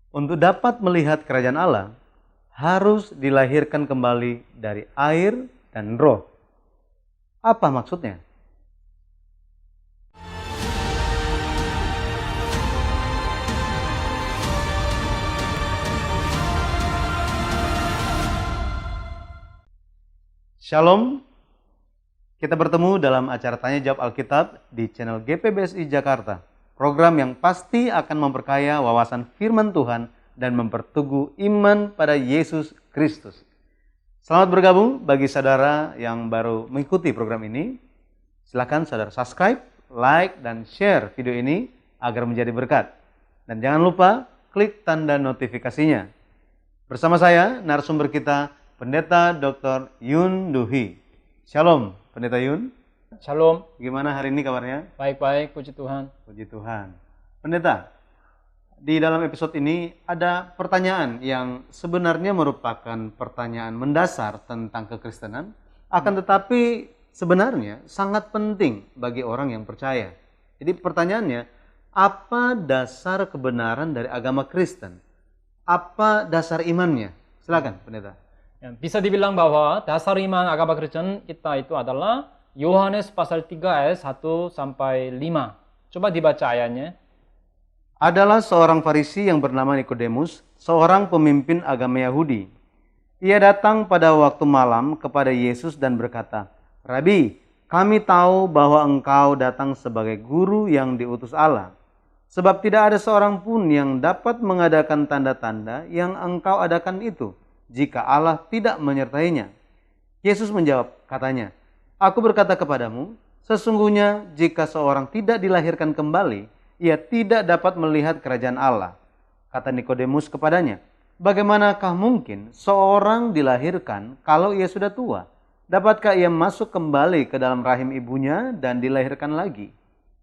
Untuk dapat melihat kerajaan Allah, harus dilahirkan kembali dari air dan roh. Apa maksudnya? Shalom, kita bertemu dalam acara Tanya Jawab Alkitab di channel GPBSI Jakarta. Program yang pasti akan memperkaya wawasan firman Tuhan dan memperteguh iman pada Yesus Kristus. Selamat bergabung bagi saudara yang baru mengikuti program ini. Silakan saudara subscribe, like, dan share video ini agar menjadi berkat. Dan jangan lupa klik tanda notifikasinya. Bersama saya, narasumber kita, Pendeta Dr. Yun Duhi. Shalom, Pendeta Yun. Shalom. Gimana hari ini kabarnya? Baik-baik, puji Tuhan. Puji Tuhan. Pendeta, di dalam episode ini ada pertanyaan yang sebenarnya merupakan pertanyaan mendasar tentang kekristenan, akan tetapi sebenarnya sangat penting bagi orang yang percaya. Jadi pertanyaannya, apa dasar kebenaran dari agama Kristen? Apa dasar imannya? Silakan, Pendeta. Ya, bisa dibilang bahwa dasar iman agama Kristen kita itu adalah Yohanes pasal 3 ayat 1 sampai 5. Coba dibaca ayatnya. Adalah seorang Farisi yang bernama Nikodemus, seorang pemimpin agama Yahudi. Ia datang pada waktu malam kepada Yesus dan berkata, "Rabi, kami tahu bahwa engkau datang sebagai guru yang diutus Allah. Sebab tidak ada seorang pun yang dapat mengadakan tanda-tanda yang engkau adakan itu, jika Allah tidak menyertainya." Yesus menjawab, katanya, "Aku berkata kepadamu, sesungguhnya jika seorang tidak dilahirkan kembali, ia tidak dapat melihat kerajaan Allah." Kata Nikodemus kepadanya, "Bagaimanakah mungkin seorang dilahirkan kalau ia sudah tua? Dapatkah ia masuk kembali ke dalam rahim ibunya dan dilahirkan lagi?"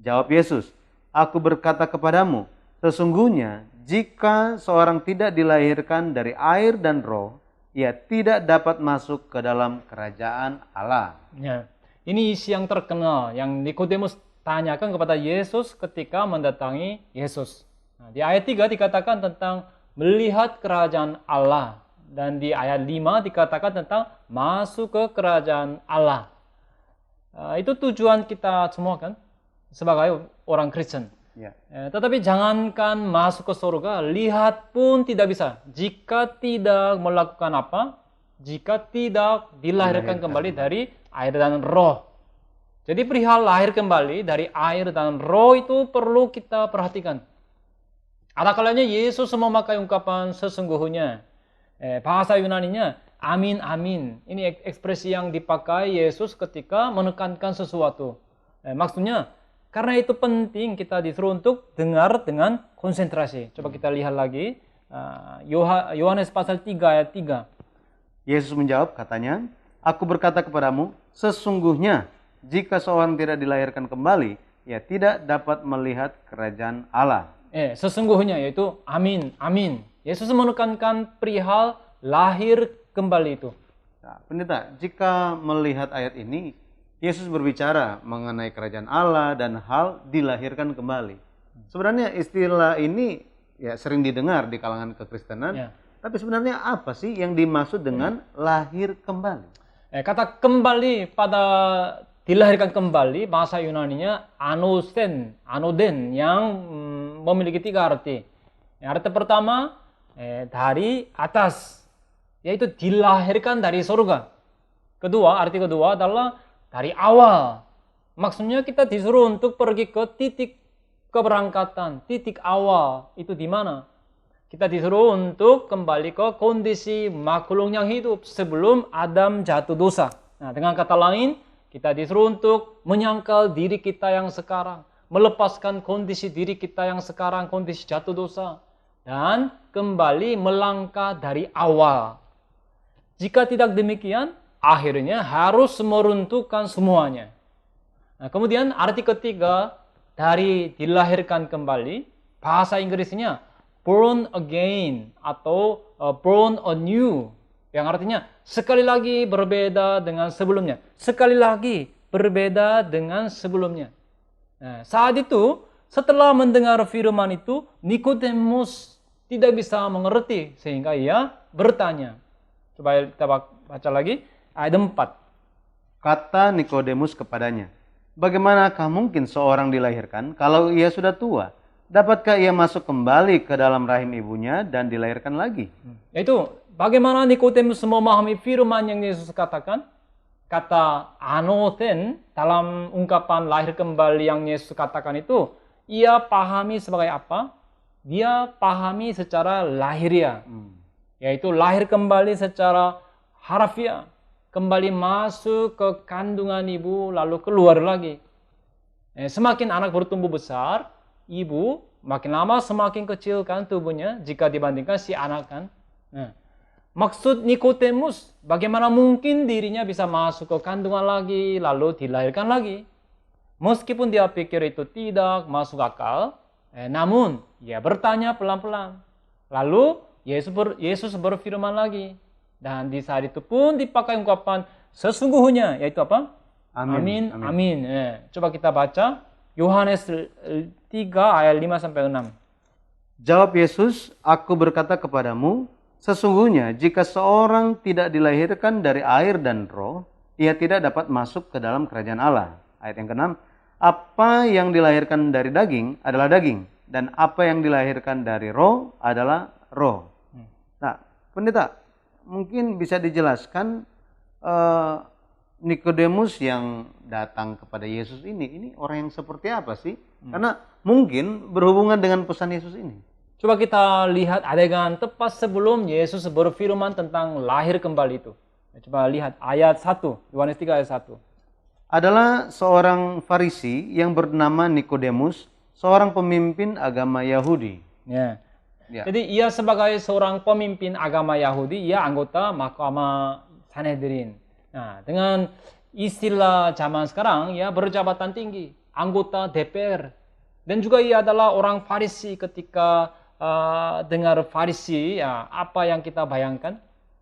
Jawab Yesus, "Aku berkata kepadamu, sesungguhnya jika seorang tidak dilahirkan dari air dan roh, ia tidak dapat masuk ke dalam kerajaan Allah." Ya, ini isi yang terkenal yang Nikodemus tanyakan kepada Yesus ketika mendatangi Yesus. Nah, di ayat 3 dikatakan tentang melihat kerajaan Allah. Dan di ayat 5 dikatakan tentang masuk ke kerajaan Allah. Itu tujuan kita semua kan, sebagai orang Kristen. Ya. Tetapi jangankan masuk ke surga, lihat pun tidak bisa. Jika tidak melakukan apa? Jika tidak dilahirkan kembali dari air dan roh. Jadi perihal lahir kembali dari air dan roh itu perlu kita perhatikan. Ada kalanya Yesus memakai ungkapan sesungguhnya. Bahasa Yunaninya, amin, amin. Ini ekspresi yang dipakai Yesus ketika menekankan sesuatu. Maksudnya, karena itu penting kita disuruh untuk dengar dengan konsentrasi. Coba kita lihat lagi. Yohanes pasal 3 ayat 3. Yesus menjawab, katanya, "Aku berkata kepadamu, sesungguhnya jika seorang tidak dilahirkan kembali, ia tidak dapat melihat kerajaan Allah." Sesungguhnya yaitu amin, amin. Yesus menekankan perihal lahir kembali itu. Nah, Pendeta, jika melihat ayat ini, Yesus berbicara mengenai kerajaan Allah dan hal dilahirkan kembali. Sebenarnya istilah ini ya sering didengar di kalangan kekristenan, Ya. tapi sebenarnya apa sih yang dimaksud dengan lahir kembali? Kata kembali pada dilahirkan kembali, bahasa Yunaninya anoden yang memiliki 3 arti. Arti pertama, dari atas, yaitu dilahirkan dari surga. Arti kedua adalah dari awal. Maksudnya kita disuruh untuk pergi ke titik keberangkatan, titik awal. Itu di mana? Kita disuruh untuk kembali ke kondisi makhluk yang hidup sebelum Adam jatuh dosa. Nah, dengan kata lain, kita disuruh untuk menyangkal diri kita yang sekarang, melepaskan kondisi diri kita yang sekarang, kondisi jatuh dosa, dan kembali melangkah dari awal. Jika tidak demikian, akhirnya harus meruntuhkan semuanya. Nah, kemudian arti ketiga dari dilahirkan kembali, bahasa Inggrisnya born again atau born anew, yang artinya sekali lagi berbeda dengan sebelumnya. Sekali lagi berbeda dengan sebelumnya. Nah, saat itu setelah mendengar firman itu, Nikodemus tidak bisa mengerti sehingga ia bertanya. Coba kita baca lagi ayat 4. Kata Nikodemus kepadanya, bagaimanakah mungkin seorang dilahirkan kalau ia sudah tua? Dapatkah ia masuk kembali ke dalam rahim ibunya dan dilahirkan lagi? Yaitu bagaimana Nikodemus memahami firman yang Yesus katakan? Kata anoten dalam ungkapan lahir kembali yang Yesus katakan itu, ia pahami sebagai apa? Dia pahami secara lahiriah, yaitu lahir kembali secara harfiah, kembali masuk ke kandungan ibu lalu keluar lagi. Semakin anak bertumbuh besar, ibu makin lama semakin kecil kan tubuhnya jika dibandingkan si anak kan. Maksud Nikodemus, bagaimana mungkin dirinya bisa masuk ke kandungan lagi, lalu dilahirkan lagi? Meskipun dia pikir itu tidak masuk akal, namun ia bertanya pelan-pelan. Lalu Yesus berfirman lagi. Dan di saat itu pun dipakai ungkapan sesungguhnya, yaitu apa? Amin. Amin. Coba kita baca Yohanes 3 ayat 5-6. Jawab Yesus, aku berkata kepadamu, sesungguhnya jika seorang tidak dilahirkan dari air dan roh, ia tidak dapat masuk ke dalam kerajaan Allah. Ayat yang ke-6, apa yang dilahirkan dari daging adalah daging, dan apa yang dilahirkan dari roh adalah roh. Nah, pendeta, mungkin bisa dijelaskan Nikodemus yang datang kepada Yesus ini orang yang seperti apa sih? Karena mungkin berhubungan dengan pesan Yesus ini. Coba kita lihat adegan tepat sebelum Yesus berfirman tentang lahir kembali itu. Coba lihat ayat 1, Yohanes 3 ayat 1. Adalah seorang Farisi yang bernama Nikodemus, seorang pemimpin agama Yahudi. Ya. Jadi ia sebagai seorang pemimpin agama Yahudi, ia anggota Mahkamah Sanhedrin. Nah, dengan istilah zaman sekarang, ia berjabatan tinggi, anggota DPR. Dan juga ia adalah orang Farisi. Ketika dengar Farisi, ya, apa yang kita bayangkan?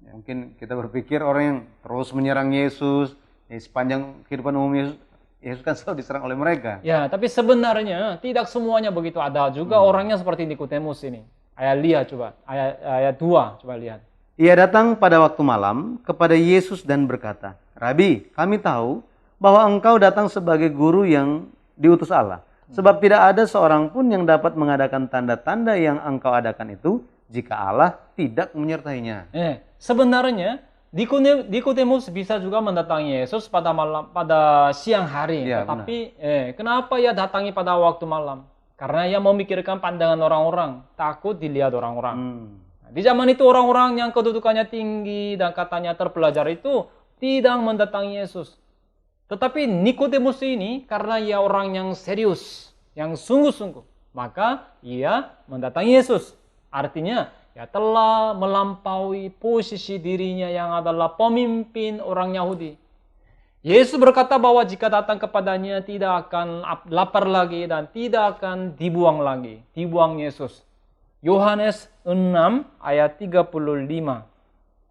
Ya, mungkin kita berpikir orang yang terus menyerang Yesus, sepanjang kehidupan umum Yesus kan selalu diserang oleh mereka. Ya, tapi sebenarnya tidak semuanya begitu. Ada juga orangnya seperti Nikodemus ini. Lihat coba, ayat 2, coba lihat. Ia datang pada waktu malam kepada Yesus dan berkata, Rabi, kami tahu bahwa engkau datang sebagai guru yang diutus Allah. Sebab tidak ada seorang pun yang dapat mengadakan tanda-tanda yang engkau adakan itu jika Allah tidak menyertainya. Sebenarnya Nikodemus bisa juga mendatangi Yesus pada siang hari. Ya, tetapi kenapa ia datangi pada waktu malam? Karena ia memikirkan pandangan orang-orang, takut dilihat orang-orang. Di zaman itu orang-orang yang kedudukannya tinggi dan katanya terpelajar itu tidak mendatangi Yesus. Tetapi Nikodemus ini karena ia orang yang serius, yang sungguh-sungguh, maka ia mendatangi Yesus. Artinya, ia telah melampaui posisi dirinya yang adalah pemimpin orang Yahudi. Yesus berkata bahwa jika datang kepadanya tidak akan lapar lagi dan tidak akan dibuang lagi. Dibuang Yesus. Yohanes 6 ayat 35.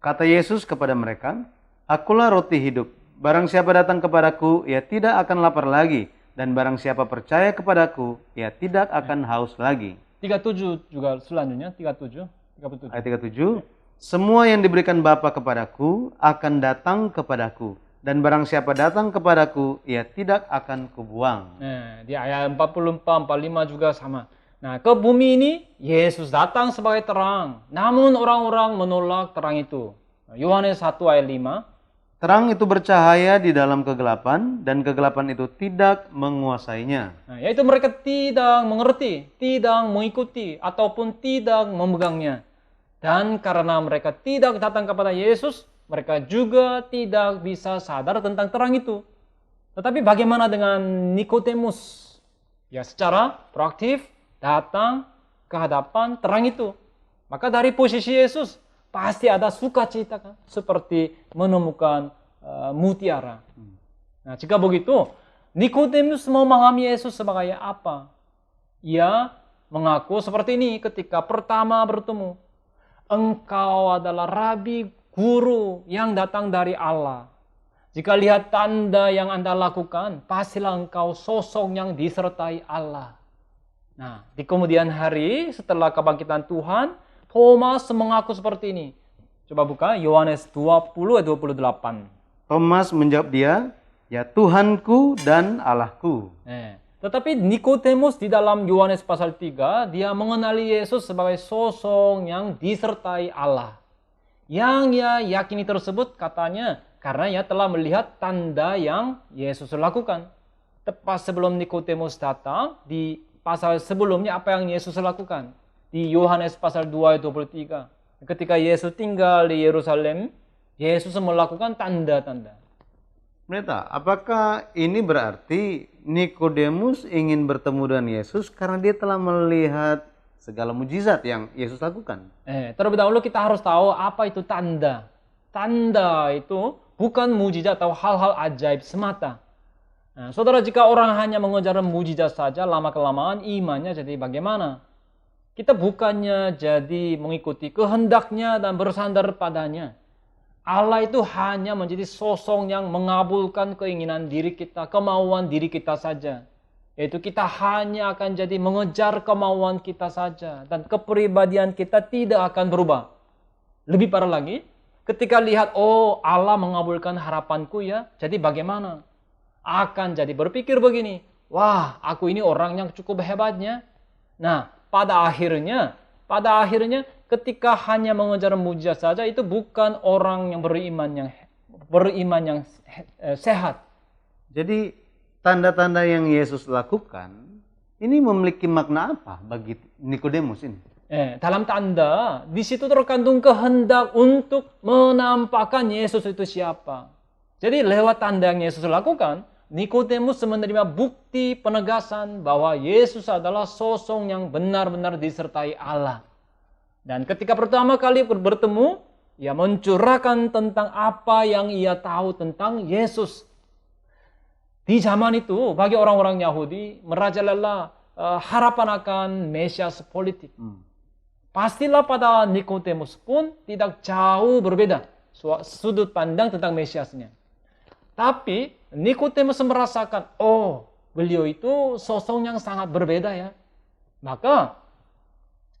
Kata Yesus kepada mereka, akulah roti hidup. Barang siapa datang kepadaku, ia tidak akan lapar lagi. Dan barang siapa percaya kepadaku, ia tidak akan haus lagi. 37 juga selanjutnya, 37. Ayat 37. Semua yang diberikan Bapa kepadaku akan datang kepadaku. Dan barang siapa datang kepadaku, ia tidak akan kubuang. Nah, di ayat 44, 45 juga sama. Nah, ke bumi ini, Yesus datang sebagai terang. Namun orang-orang menolak terang itu. Yohanes 1 ayat 5. Terang itu bercahaya di dalam kegelapan, dan kegelapan itu tidak menguasainya. Nah, yaitu mereka tidak mengerti, tidak mengikuti, ataupun tidak memegangnya. Dan karena mereka tidak datang kepada Yesus, mereka juga tidak bisa sadar tentang terang itu. Tetapi bagaimana dengan Nikodemus? Ya, secara proaktif datang ke hadapan terang itu. Maka dari posisi Yesus, pasti ada sukacita kan? Seperti menemukan mutiara. Nah, jika begitu, Nikodemus memahami Yesus sebagai apa? Ia mengaku seperti ini ketika pertama bertemu. Engkau adalah Rabi, guru yang datang dari Allah. Jika lihat tanda yang Anda lakukan, pastilah engkau sosok yang disertai Allah. Nah, di kemudian hari setelah kebangkitan Tuhan, Thomas mengaku seperti ini. Coba buka Yohanes 20 ayat 28. Thomas menjawab dia, "Ya Tuhanku dan Allahku." Tetapi Nikodemus di dalam Yohanes pasal 3, dia mengenali Yesus sebagai sosok yang disertai Allah. Yang ia yakini tersebut katanya karena ia telah melihat tanda yang Yesus lakukan. Tepat sebelum Nikodemus datang, di pasal sebelumnya apa yang Yesus lakukan? Di Yohanes pasal 2 ayat 23. Ketika Yesus tinggal di Yerusalem, Yesus melakukan tanda-tanda. Pendeta, apakah ini berarti Nikodemus ingin bertemu dengan Yesus karena dia telah melihat segala mujizat yang Yesus lakukan? Terlebih dahulu kita harus tahu apa itu tanda. Tanda itu bukan mujizat atau hal-hal ajaib semata. Nah, saudara, jika orang hanya mengejar mujizat saja, lama-kelamaan imannya jadi bagaimana? Kita bukannya jadi mengikuti kehendaknya dan bersandar padanya. Allah itu hanya menjadi sosok yang mengabulkan keinginan diri kita, kemauan diri kita saja. Yaitu kita hanya akan jadi mengejar kemauan kita saja. Dan kepribadian kita tidak akan berubah. Lebih parah lagi, ketika lihat, oh Allah mengabulkan harapanku ya, jadi bagaimana? Akan jadi berpikir begini, wah aku ini orang yang cukup hebatnya. Nah, pada akhirnya ketika hanya mengejar mujizat saja itu bukan orang yang beriman yang sehat. Jadi tanda-tanda yang Yesus lakukan ini memiliki makna apa bagi Nikodemus ini? Dalam tanda di situ terkandung kehendak untuk menampakkan Yesus itu siapa. Jadi lewat tanda yang Yesus lakukan, Nikodemus menerima bukti penegasan bahwa Yesus adalah sosok yang benar-benar disertai Allah. Dan ketika pertama kali bertemu, ia mencurahkan tentang apa yang ia tahu tentang Yesus. Di zaman itu, bagi orang-orang Yahudi, merajalela harapan akan Mesias politik. Pastilah pada Nikodemus pun tidak jauh berbeda sudut pandang tentang Mesiasnya. Tapi Nikodemus merasakan, oh beliau itu sosok yang sangat berbeda ya. Maka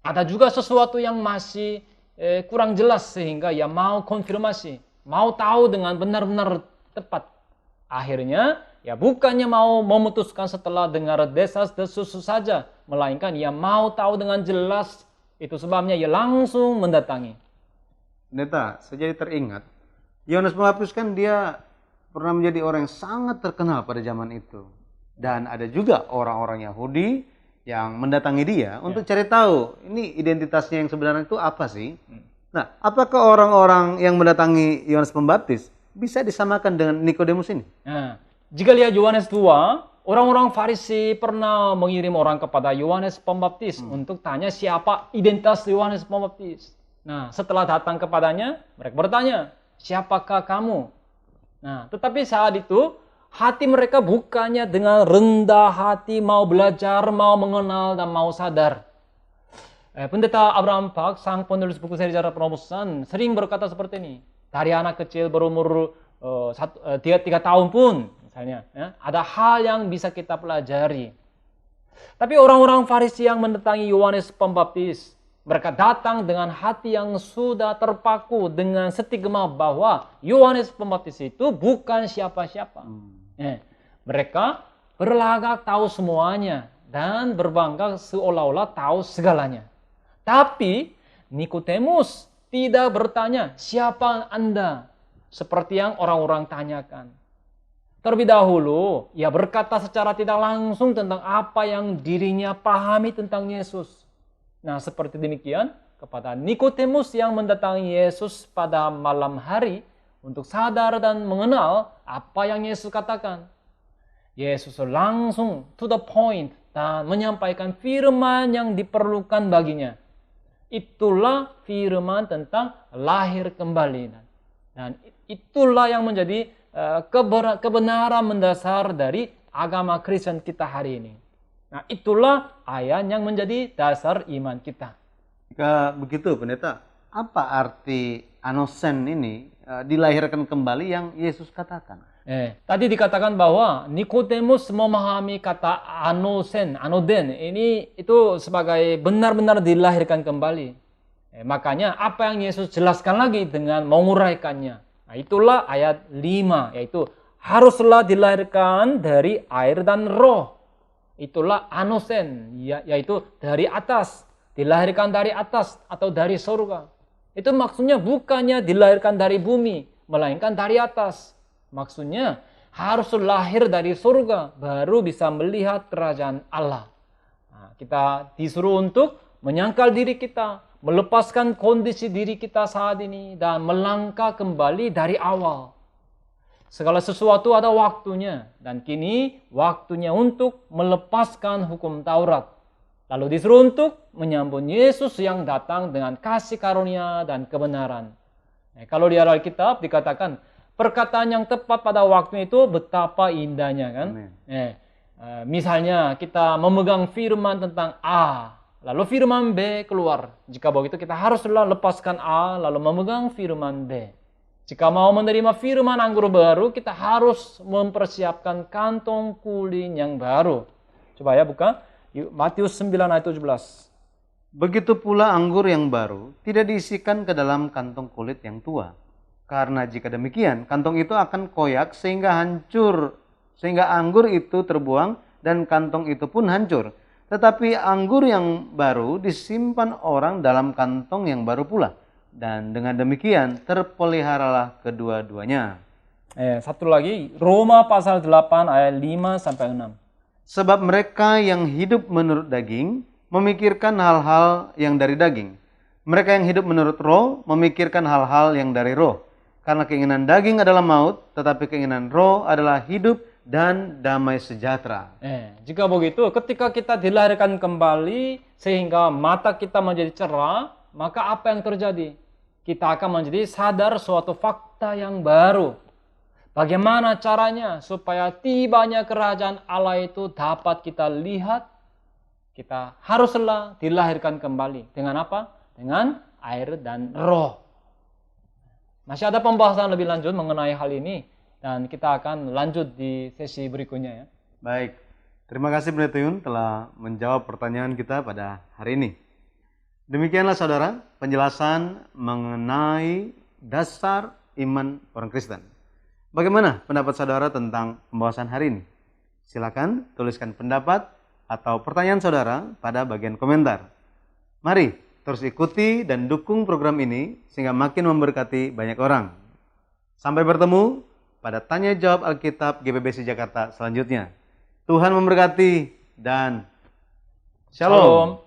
ada juga sesuatu yang masih kurang jelas sehingga ia mau konfirmasi, mau tahu dengan benar-benar tepat. Akhirnya, ya bukannya mau memutuskan setelah dengar desas-desus saja, melainkan ia mau tahu dengan jelas. Itu sebabnya ia langsung mendatangi. Pendeta, saya jadi teringat, Yohanes Pembaptis kan dia pernah menjadi orang yang sangat terkenal pada zaman itu. Dan ada juga orang-orang Yahudi yang mendatangi dia untuk cari tahu ini identitasnya yang sebenarnya itu apa sih. Nah, apakah orang-orang yang mendatangi Yohanes Pembaptis bisa disamakan dengan Nikodemus ini? Nah, jika lihat Yohanes 2, orang-orang Farisi pernah mengirim orang kepada Yohanes Pembaptis untuk tanya siapa identitas Yohanes Pembaptis. Nah, setelah datang kepadanya, mereka bertanya, siapakah kamu? Nah, tetapi saat itu hati mereka bukannya dengan rendah hati mau belajar, mau mengenal, dan mau sadar. Pendeta Abraham Park, sang penulis buku Sejarah Penebusan, sering berkata seperti ini. Dari anak kecil berumur 3 tahun pun, misalnya, ya, ada hal yang bisa kita pelajari. Tapi orang-orang Farisi yang mendatangi Yohanes Pembaptis, mereka datang dengan hati yang sudah terpaku dengan stigma bahwa Yohanes Pembaptis itu bukan siapa-siapa. Mereka berlagak tahu semuanya dan berbangga seolah-olah tahu segalanya. Tapi Nikodemus tidak bertanya, siapa Anda? Seperti yang orang-orang tanyakan. Terlebih dahulu, ia berkata secara tidak langsung tentang apa yang dirinya pahami tentang Yesus. Nah, seperti demikian, kepada Nikodemus yang mendatangi Yesus pada malam hari untuk sadar dan mengenal apa yang Yesus katakan. Yesus langsung to the point dan menyampaikan firman yang diperlukan baginya. Itulah firman tentang lahir kembali. Dan itulah yang menjadi kebenaran mendasar dari agama Kristen kita hari ini. Nah, itulah ayat yang menjadi dasar iman kita. Jika begitu, pendeta, apa arti anosen ini dilahirkan kembali yang Yesus katakan? Tadi dikatakan bahwa Nikodemus memahami kata anoden ini itu sebagai benar-benar dilahirkan kembali. Makanya apa yang Yesus jelaskan lagi dengan menguraikannya. Nah, itulah ayat 5, yaitu haruslah dilahirkan dari air dan roh. Itulah anosen, yaitu dari atas, dilahirkan dari atas atau dari surga. Itu maksudnya bukannya dilahirkan dari bumi, melainkan dari atas. Maksudnya harus lahir dari surga baru bisa melihat kerajaan Allah. Nah, kita disuruh untuk menyangkal diri kita, melepaskan kondisi diri kita saat ini dan melangkah kembali dari awal. Segala sesuatu ada waktunya dan kini waktunya untuk melepaskan hukum Taurat. Lalu disuruh untuk menyambut Yesus yang datang dengan kasih karunia dan kebenaran. Kalau di Alkitab dikatakan perkataan yang tepat pada waktu itu betapa indahnya kan. Misalnya kita memegang firman tentang A, lalu firman B keluar. Jika begitu kita haruslah lepaskan A lalu memegang firman B. Jika mau menerima firman anggur baru, kita harus mempersiapkan kantong kulin yang baru. Coba ya buka Matius 9 ayat 17. Begitu pula anggur yang baru tidak diisikan ke dalam kantong kulit yang tua. Karena jika demikian, kantong itu akan koyak sehingga hancur, sehingga anggur itu terbuang dan kantong itu pun hancur. Tetapi anggur yang baru disimpan orang dalam kantong yang baru pula. Dan dengan demikian terpeliharalah kedua-duanya. Satu lagi, Roma pasal 8 ayat 5 sampai 6. Sebab mereka yang hidup menurut daging memikirkan hal-hal yang dari daging. Mereka yang hidup menurut roh memikirkan hal-hal yang dari roh. Karena keinginan daging adalah maut, tetapi keinginan roh adalah hidup dan damai sejahtera. Jika begitu, ketika kita dilahirkan kembali sehingga mata kita menjadi cerah, maka apa yang terjadi? Kita akan menjadi sadar suatu fakta yang baru. Bagaimana caranya supaya tibanya kerajaan Allah itu dapat kita lihat? Kita haruslah dilahirkan kembali. Dengan apa? Dengan air dan roh. Masih ada pembahasan lebih lanjut mengenai hal ini. Dan kita akan lanjut di sesi berikutnya ya. Baik, terima kasih Pendeta Yun telah menjawab pertanyaan kita pada hari ini. Demikianlah saudara, penjelasan mengenai dasar iman orang Kristen. Bagaimana pendapat saudara tentang pembahasan hari ini? Silakan tuliskan pendapat atau pertanyaan saudara pada bagian komentar. Mari terus ikuti dan dukung program ini sehingga makin memberkati banyak orang. Sampai bertemu pada Tanya Jawab Alkitab GBBC Jakarta selanjutnya. Tuhan memberkati dan Shalom.